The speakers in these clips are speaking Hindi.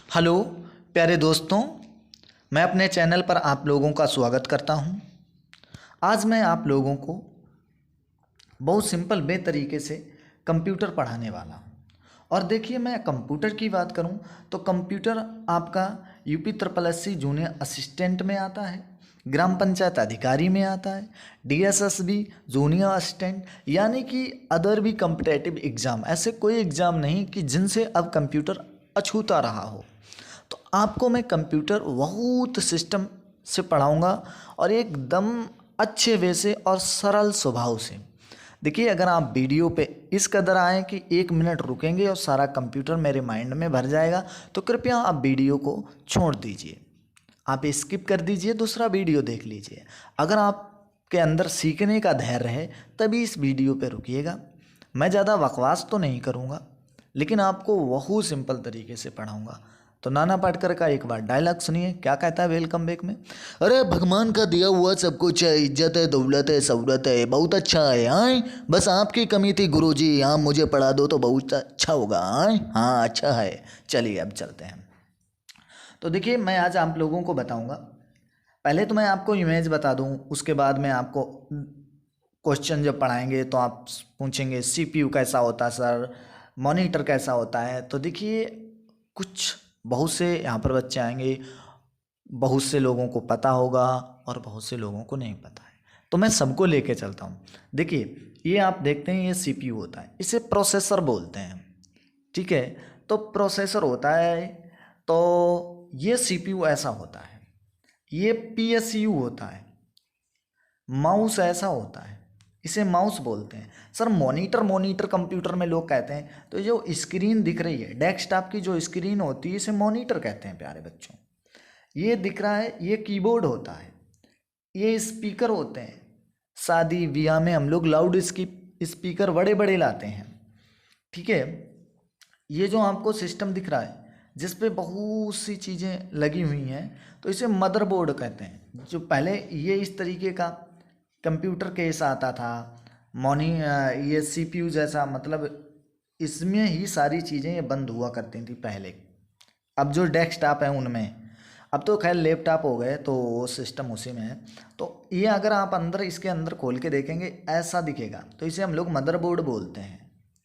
हेलो प्यारे दोस्तों, मैं अपने चैनल पर आप लोगों का स्वागत करता हूं। आज मैं आप लोगों को बहुत सिंपल वे तरीके से कंप्यूटर पढ़ाने वाला हूं। और देखिए, मैं कंप्यूटर की बात करूं तो कंप्यूटर आपका UP triple S C junior assistant में आता है, ग्राम पंचायत अधिकारी में आता है, डीएसएसबी जूनियर असिस्टेंट, यानी कि अदर भी कम्पिटेटिव एग्ज़ाम, ऐसे कोई एग्ज़ाम नहीं कि जिनसे अब कंप्यूटर अछूता रहा हो। तो आपको मैं कंप्यूटर बहुत सिस्टम से पढ़ाऊँगा और एकदम अच्छे वे से और सरल स्वभाव से। देखिए, अगर आप वीडियो पे इस कदर आए कि 1 मिनट रुकेंगे और सारा कंप्यूटर मेरे माइंड में भर जाएगा, तो कृपया आप वीडियो को छोड़ दीजिए, आप स्किप कर दीजिए, दूसरा वीडियो देख लीजिए। अगर आपके अंदर सीखने का धैर्य है तभी इस वीडियो पे रुकिएगा। मैं ज़्यादा बकवास तो नहीं करूँगा, लेकिन आपको बहुत सिंपल तरीके से पढ़ाऊँगा। तो नाना पाटेकर का एक बार डायलॉग सुनिए, क्या कहता है वेलकम बैक में। अरे भगवान का दिया हुआ सब कुछ है, इज्जत है, दौलत है, सहूलत है, बहुत अच्छा है। हाँ, बस आपकी कमी थी गुरुजी, आप मुझे पढ़ा दो तो बहुत अच्छा होगा। हाँ अच्छा है, चलिए अब चलते हैं। तो देखिए, मैं आज आप लोगों को बताऊंगा। पहले तो मैं आपको इमेज बता दूं, उसके बाद में आपको क्वेश्चन जब पढ़ाएंगे तो आप पूछेंगे सीपीयू कैसा होता है सर, मॉनिटर कैसा होता है। तो देखिए, कुछ बहुत से यहाँ पर बच्चे आएंगे, बहुत से लोगों को पता होगा और बहुत से लोगों को नहीं पता है, तो मैं सबको लेके चलता हूँ। देखिए, ये आप देखते हैं, ये सीपीयू होता है, इसे प्रोसेसर बोलते हैं, ठीक है। तो प्रोसेसर होता है, तो ये सीपीयू ऐसा होता है, ये पीएसयू होता है, माउस ऐसा होता है, इसे माउस बोलते हैं। सर मॉनिटर, मॉनिटर कंप्यूटर में लोग कहते हैं, तो जो स्क्रीन दिख रही है, डेस्कटॉप की जो स्क्रीन होती है, इसे मॉनिटर कहते हैं प्यारे बच्चों। ये दिख रहा है, ये कीबोर्ड होता है, ये स्पीकर होते हैं। शादी ब्याह में हम लोग लाउड स्पीकर बड़े बड़े लाते हैं, ठीक है। ये जो आपको सिस्टम दिख रहा है जिस पे बहुत सी चीज़ें लगी हुई हैं, तो इसे मदरबोर्ड कहते हैं। जो पहले ये इस तरीके का कंप्यूटर केस आता था, ये सीपीयू जैसा, मतलब इसमें ही सारी चीज़ें ये बंद हुआ करती थी पहले। अब जो डेस्कटॉप है उनमें, अब तो खैर लैपटॉप हो गए, तो वो सिस्टम उसी में है। तो ये अगर आप अंदर, इसके अंदर खोल के देखेंगे ऐसा दिखेगा, तो इसे हम लोग मदरबोर्ड बोलते हैं,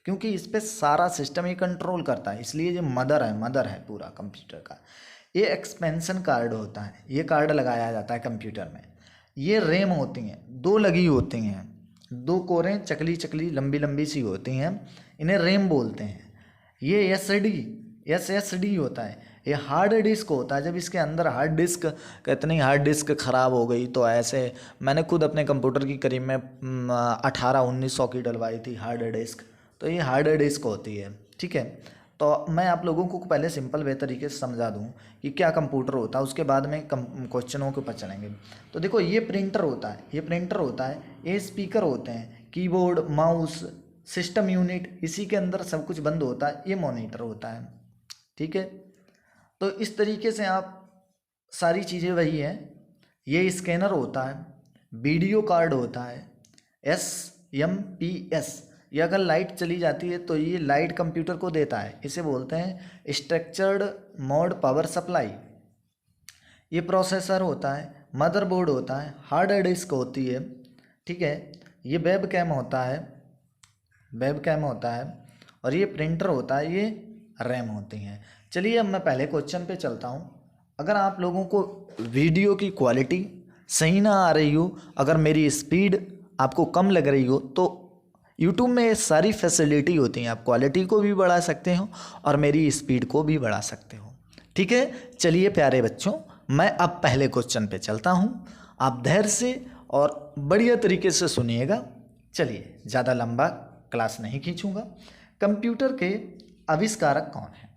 क्योंकि इस पर सारा सिस्टम ये कंट्रोल करता है, इसलिए ये मदर है पूरा कंप्यूटर का। ये एक्सपेंशन कार्ड होता है, ये कार्ड लगाया जाता है कंप्यूटर में। ये रैम होती हैं, 2 लगी होती हैं, 2 कोरें चकली चकली लंबी लंबी सी होती हैं, इन्हें रैम बोलते हैं। ये एसएसडी होता है, ये हार्ड डिस्क होता है। जब इसके अंदर हार्ड डिस्क, कहते नहीं हार्ड डिस्क ख़राब हो गई, तो ऐसे मैंने खुद अपने कंप्यूटर की करीब में 1800-1900 की डलवाई थी हार्ड डिस्क। तो ये हार्ड डिस्क होती है, ठीक है। तो मैं आप लोगों को पहले सिंपल वे तरीके से समझा दूं कि क्या कंप्यूटर होता है, उसके बाद में क्वेश्चनों के ऊपर चलेंगे। तो देखो, ये प्रिंटर होता है, ये प्रिंटर होता है, ये स्पीकर होते हैं, कीबोर्ड, माउस, सिस्टम यूनिट, इसी के अंदर सब कुछ बंद होता है। ये मॉनिटर होता है, ठीक है। तो इस तरीके से आप सारी चीज़ें वही हैं। ये स्कैनर होता है, वीडियो कार्ड होता है, SMPS। ये अगर लाइट चली जाती है तो ये लाइट कंप्यूटर को देता है, इसे बोलते हैं स्ट्रक्चर्ड मोड पावर सप्लाई। ये प्रोसेसर होता है, मदरबोर्ड होता है, हार्ड डिस्क होती है, ठीक है। ये वेब कैम होता है, और ये प्रिंटर होता है, ये रैम होती हैं। चलिए, अब मैं पहले क्वेश्चन पे चलता हूँ। अगर आप लोगों को वीडियो की क्वालिटी सही ना आ रही हो, अगर मेरी स्पीड आपको कम लग रही हो, तो यूट्यूब में सारी फैसिलिटी होती हैं, आप क्वालिटी को भी बढ़ा सकते हो और मेरी स्पीड को भी बढ़ा सकते हो, ठीक है। चलिए प्यारे बच्चों, मैं अब पहले क्वेश्चन पे चलता हूँ, आप धैर्य से और बढ़िया तरीके से सुनिएगा। चलिए, ज़्यादा लंबा क्लास नहीं खींचूंगा। कंप्यूटर के आविष्कारक कौन है?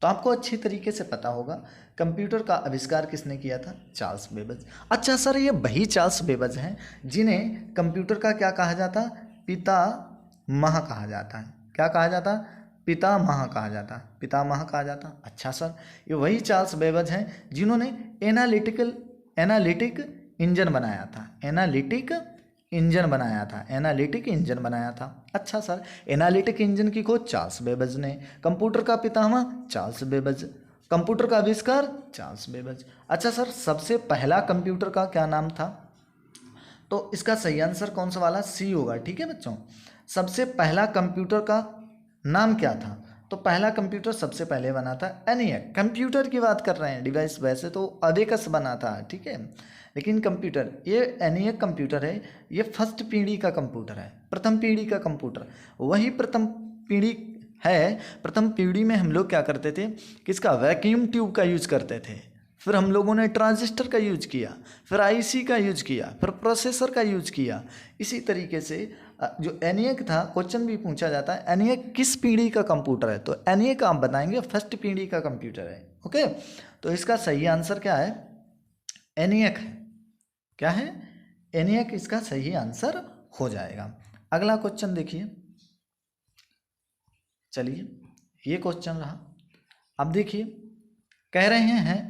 तो आपको अच्छी तरीके से पता होगा, कंप्यूटर का आविष्कार किसने किया था? Charles Babbage. अच्छा सर, ये वही चार्ल्स बेबेज हैं जिन्हें कंप्यूटर का क्या कहा जाता? पितामह कहा जाता है। क्या कहा जाता? पितामह कहा जाता, पितामह कहा जाता। अच्छा सर, ये वही चार्ल्स बेबेज हैं जिन्होंने एनालिटिक इंजन बनाया था, एनालिटिक इंजन बनाया था। अच्छा सर, एनालिटिक इंजन की खोज चार्ल्स बेबेज ने, कंप्यूटर का पितामह चार्ल्स बेबेज। कंप्यूटर का आविष्कार चार्ल्स बेबेज। अच्छा सर, सबसे पहला कंप्यूटर का क्या नाम था? तो इसका सही आंसर कौन सा वाला? सी होगा। ठीक है बच्चों, सबसे पहला कंप्यूटर का नाम क्या था? तो पहला कंप्यूटर सबसे पहले बना था एनिएक। कंप्यूटर की बात कर रहे हैं, डिवाइस वैसे तो अबेकस बना था, ठीक है, लेकिन कंप्यूटर, ये एनिएक कंप्यूटर है, ये फर्स्ट पीढ़ी का कंप्यूटर है, प्रथम पीढ़ी का कंप्यूटर। वही प्रथम पीढ़ी है। प्रथम पीढ़ी में हम लोग क्या करते थे, किसका? वैक्यूम ट्यूब का यूज करते थे। फिर हम लोगों ने ट्रांजिस्टर का यूज किया, फिर आईसी का यूज किया, फिर प्रोसेसर का यूज किया। इसी तरीके से जो एनिएक था, क्वेश्चन भी पूछा जाता है एनिएक किस पीढ़ी का कंप्यूटर है, तो एनिएक आप बताएंगे फर्स्ट पीढ़ी का कंप्यूटर है। ओके, तो इसका सही आंसर क्या है? एनिएक है। क्या है? एनिएक इसका सही आंसर हो जाएगा। अगला क्वेश्चन देखिए, चलिए ये क्वेश्चन रहा। अब देखिए, कह रहे हैं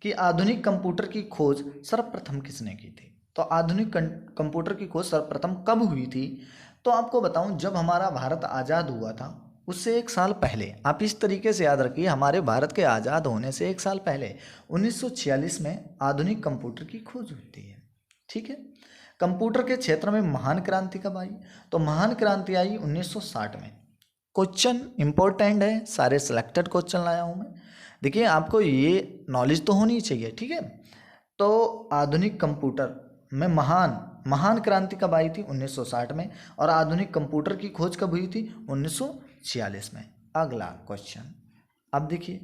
कि आधुनिक कंप्यूटर की खोज सर्वप्रथम किसने की थी? तो आधुनिक कंप्यूटर की खोज सर्वप्रथम कब हुई थी? तो आपको बताऊं, जब हमारा भारत आज़ाद हुआ था उससे 1 साल पहले। आप इस तरीके से याद रखिए, हमारे भारत के आज़ाद होने से 1 साल पहले 1946 में आधुनिक कंप्यूटर की खोज होती है। ठीक है, कंप्यूटर के क्षेत्र में महान क्रांति कब आई? तो महान क्रांति आई 1960 में। क्वेश्चन इंपॉर्टेंट है, सारे सिलेक्टेड क्वेश्चन लाया हूँ मैं। देखिए, आपको ये नॉलेज तो होनी चाहिए, ठीक है। तो आधुनिक कंप्यूटर में महान क्रांति कब आई थी? 1960 में। और आधुनिक कंप्यूटर की खोज कब हुई थी? 1946 में। अगला क्वेश्चन, अब देखिए,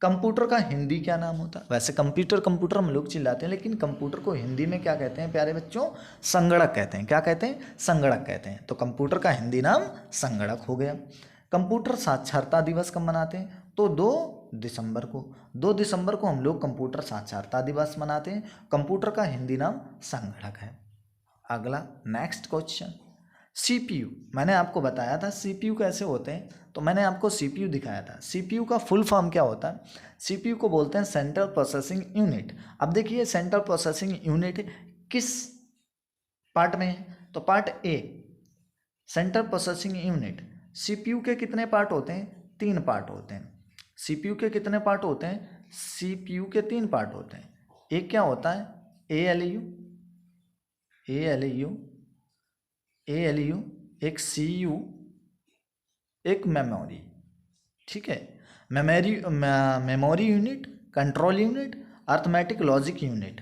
कंप्यूटर का हिंदी क्या नाम होता है? वैसे कंप्यूटर हम लोग चिल्लाते हैं, लेकिन कंप्यूटर को हिंदी में क्या कहते हैं प्यारे बच्चों? संगणक कहते हैं। क्या कहते हैं? संगणक कहते हैं। तो कंप्यूटर का हिंदी नाम संगणक हो गया। कंप्यूटर साक्षरता दिवस कब मनाते हैं? तो 2 दिसंबर को। 2 दिसंबर को हम लोग कंप्यूटर साक्षरता दिवस मनाते हैं। कंप्यूटर का हिंदी नाम संगणक है। अगला नेक्स्ट क्वेश्चन, सीपीयू। मैंने आपको बताया था सीपीयू कैसे होते हैं, तो मैंने आपको सीपीयू दिखाया था। सीपीयू का फुल फॉर्म क्या होता है? सीपीयू को बोलते हैं सेंट्रल प्रोसेसिंग यूनिट। अब देखिए, सेंट्रल प्रोसेसिंग यूनिट किस पार्ट में है? तो part A, central processing unit. CPU के कितने पार्ट होते हैं? 3 पार्ट होते हैं। सीपीयू के कितने पार्ट होते हैं? सीपीयू के 3 पार्ट होते हैं। एक क्या होता है? एएलयू, एक सीयू, एक मेमोरी। ठीक है, memory unit, control unit, arithmetic logic unit.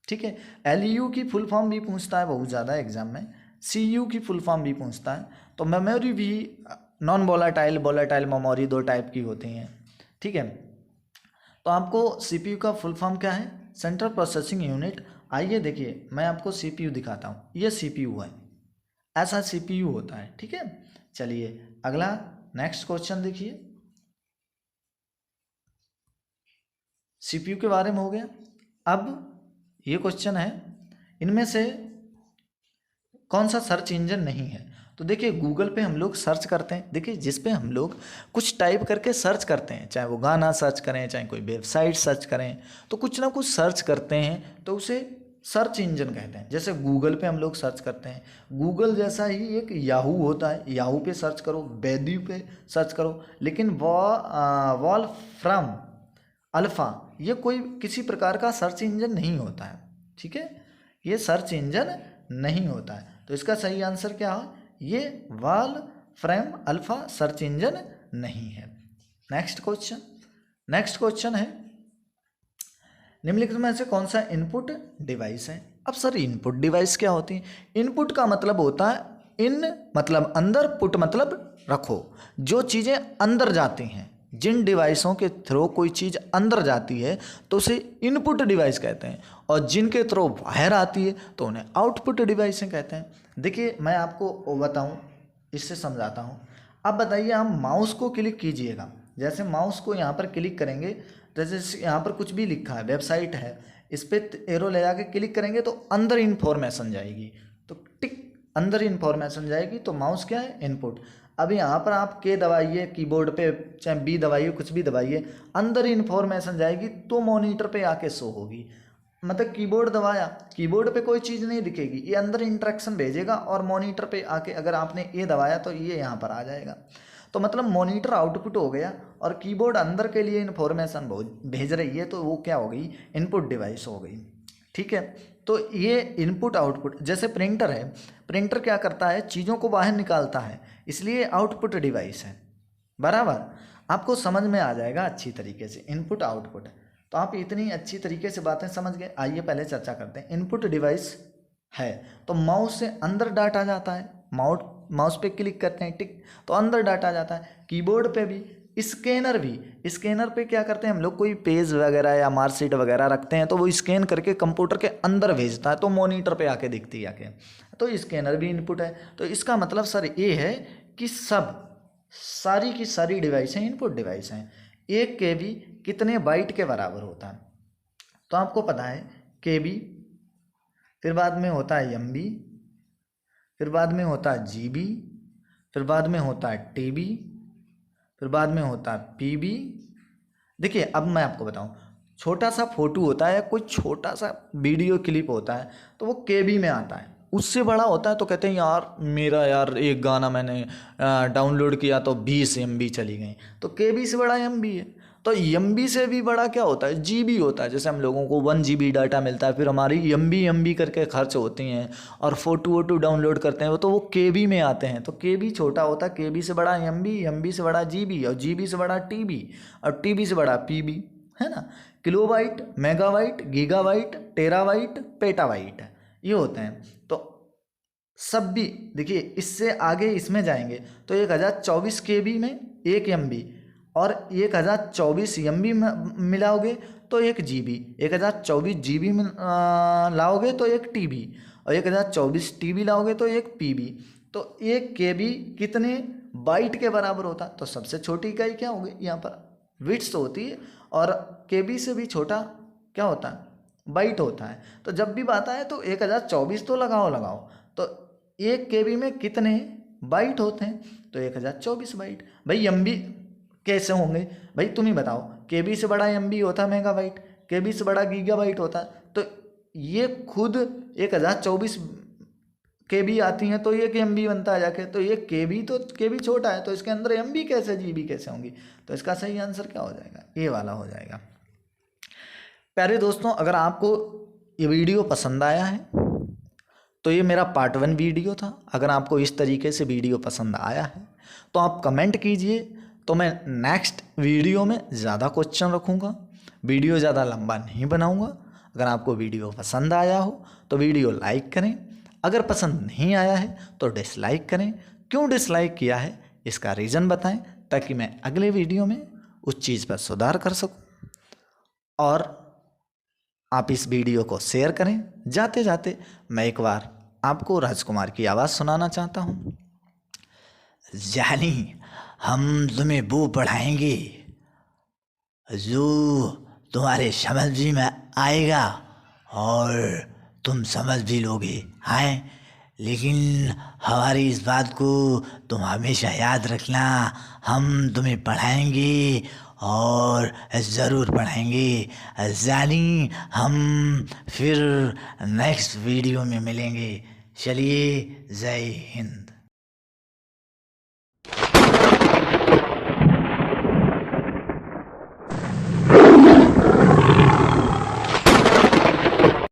ठीक है, एलयू की फुल फॉर्म भी पूछता है बहुत ज़्यादा एग्जाम में, सीयू की फुल फॉर्म भी पूछता है। तो मेमोरी भी non volatile, volatile memory 2 type की होती हैं। ठीक है, तो आपको सीपीयू का फुल फॉर्म क्या है? Central processing unit. आइए देखिए, मैं आपको सीपीयू दिखाता हूँ। ये सीपीयू है, ऐसा सीपीयू होता है। ठीक है, चलिए अगला नेक्स्ट क्वेश्चन देखिए। सीपीयू के बारे में हो गया। अब ये क्वेश्चन है, इनमें से कौन सा सर्च इंजन नहीं है? तो देखिए, गूगल पे हम लोग सर्च करते हैं। देखिए, जिस पे हम लोग कुछ टाइप करके सर्च करते हैं, चाहे वो गाना सर्च करें, चाहे कोई वेबसाइट सर्च करें, तो कुछ ना कुछ सर्च करते हैं, तो उसे सर्च इंजन कहते हैं। जैसे गूगल पे हम लोग सर्च करते हैं, गूगल जैसा ही एक याहू होता है, याहू पे सर्च करो, बैद्यू पे सर्च करो, लेकिन वॉल्फ्राम अल्फ़ा ये कोई किसी प्रकार का सर्च इंजन नहीं होता है। ठीक है, ये सर्च इंजन नहीं होता है। तो इसका सही आंसर क्या है? ये वॉल्फ्राम अल्फ़ा सर्च इंजन नहीं है। नेक्स्ट क्वेश्चन है, निम्नलिखित में से कौन सा इनपुट डिवाइस है? अब सर, इनपुट डिवाइस क्या होती है? इनपुट का मतलब होता है इन मतलब अंदर, पुट मतलब रखो। जो चीज़ें अंदर जाती हैं, जिन डिवाइसों के थ्रू कोई चीज़ अंदर जाती है तो उसे इनपुट डिवाइस कहते हैं, और जिनके थ्रू बाहर आती है तो उन्हें आउटपुट डिवाइसें कहते हैं। देखिए, मैं आपको बताऊं, इससे समझाता हूं। अब बताइए, आप माउस को क्लिक कीजिएगा, जैसे माउस को यहाँ पर क्लिक करेंगे, जैसे यहाँ पर कुछ भी लिखा है, वेबसाइट है, इस पर एरो ले जाके क्लिक करेंगे तो अंदर इन्फॉर्मेशन जाएगी, तो टिक अंदर इन्फॉर्मेशन जाएगी, तो माउस क्या है? इनपुट। अब यहाँ पर आप के दबाइए कीबोर्ड पे, चाहे बी दबाइए, कुछ भी दबाइए, अंदर इन्फॉर्मेशन जाएगी तो मॉनिटर पे आके शो होगी। मतलब कीबोर्ड दबाया, कीबोर्ड पे कोई चीज़ नहीं दिखेगी, ये अंदर इंटरेक्शन भेजेगा और मॉनिटर पे आके, अगर आपने ये दबाया तो ये यहाँ पर आ जाएगा। तो मतलब मॉनिटर आउटपुट हो गया और कीबोर्ड अंदर के लिए इन्फॉर्मेशन भेज रही है, तो वो क्या हो गई, इनपुट डिवाइस हो गई। ठीक है, तो ये इनपुट आउटपुट, जैसे प्रिंटर है, प्रिंटर क्या करता है, चीज़ों को बाहर निकालता है, इसलिए आउटपुट डिवाइस है। बराबर, आपको समझ में आ जाएगा अच्छी तरीके से इनपुट आउटपुट। तो आप इतनी अच्छी तरीके से बातें समझ गए। आइए पहले चर्चा करते हैं। इनपुट डिवाइस है तो माउस से अंदर डाटा जाता है, माउस पे क्लिक करते हैं, टिक, तो अंदर डाटा जाता है। कीबोर्ड पे भी, स्कैनर भी, स्कैनर पे क्या करते हैं हम लोग, कोई पेज वगैरह या मार्कशीट वगैरह रखते हैं तो वो स्कैन करके कंप्यूटर के अंदर भेजता है, तो मॉनिटर पे आके दिखती है आके, तो स्कैनर भी इनपुट है। तो इसका मतलब सर ये है कि सारी की सारी डिवाइस हैं इनपुट डिवाइस हैं। एक केबी कितने बाइट के बराबर होता है, तो आपको पता है केबी, फिर बाद में होता है एमबी, फिर बाद में होता है जीबी, फिर बाद में होता है टीबी, फिर बाद में होता है पीबी। देखिए अब मैं आपको बताऊं, छोटा सा फोटो होता है, कोई छोटा सा वीडियो क्लिप होता है तो वो केबी में आता है। उससे बड़ा होता है तो कहते हैं यार मेरा यार एक गाना मैंने डाउनलोड किया तो 20 MB चली गई, तो केबी से बड़ा एमबी है। तो एमबी से भी बड़ा क्या होता है, जीबी होता है। जैसे हम लोगों को 1 GB डाटा मिलता है, फिर हमारी एमबी करके खर्च होती हैं और फोटो वोटो डाउनलोड करते हैं तो वो केबी में आते हैं। तो केबी छोटा होता है, केबी से बड़ा एमबी, एमबी से बड़ा जीबी, और जीबी से बड़ा टीबी, और टीबी से बड़ा पीबी, है ना। Kilobyte, megabyte, gigabyte, terabyte, petabyte, ये होते हैं। तो सब भी देखिए, इससे आगे इसमें जाएंगे तो 1024 KB में 1 MB, और 1024 MB मिलाओगे तो 1 GB, 1024 GB में लाओगे तो 1 TB, और 1024 TB लाओगे तो 1 PB। तो 1 KB कितने बाइट के बराबर होता है, तो सबसे छोटी इकाई क्या होगी यहाँ पर, बिट्स होती है, और KB से भी छोटा क्या होता है, बाइट होता है। तो जब भी बात आए तो 1024 तो लगाओ, तो 1 KB में कितने बाइट होते हैं, तो 1024 बाइट। भाई MB कैसे होंगे, भाई तुम ही बताओ, केबी से बड़ा MB होता है मेगाबाइट, केबी से बड़ा गीगाबाइट होता है, तो ये खुद 1024 KB आती हैं तो 1 MB बनता है जाके। तो ये केबी छोटा है, तो इसके अंदर MB कैसे, GB कैसे होंगी, तो इसका सही आंसर क्या हो जाएगा, ये वाला हो जाएगा। प्यारे दोस्तों, अगर आपको ये वीडियो पसंद आया है तो ये मेरा पार्ट 1 वीडियो था। अगर आपको इस तरीके से वीडियो पसंद आया है तो आप कमेंट कीजिए, तो मैं नेक्स्ट वीडियो में ज़्यादा क्वेश्चन रखूँगा, वीडियो ज़्यादा लंबा नहीं बनाऊँगा। अगर आपको वीडियो पसंद आया हो तो वीडियो लाइक करें, अगर पसंद नहीं आया है तो डिसलाइक करें। क्यों डिसलाइक किया है इसका रीज़न बताएं, ताकि मैं अगले वीडियो में उस चीज़ पर सुधार कर सकूं। और आप इस वीडियो को शेयर करें। जाते जाते मैं एक बार आपको राजकुमार की आवाज़ सुनाना चाहता हूँ। जानी, हम तुम्हें वो पढ़ाएंगे जो तुम्हारे समझ भी में आएगा और तुम समझ भी लोगे, हैं। लेकिन हमारी इस बात को तुम हमेशा याद रखना, हम तुम्हें पढ़ाएंगे और ज़रूर पढ़ाएंगे। जानी, हम फिर नेक्स्ट वीडियो में मिलेंगे। चलिए, जय हिंद।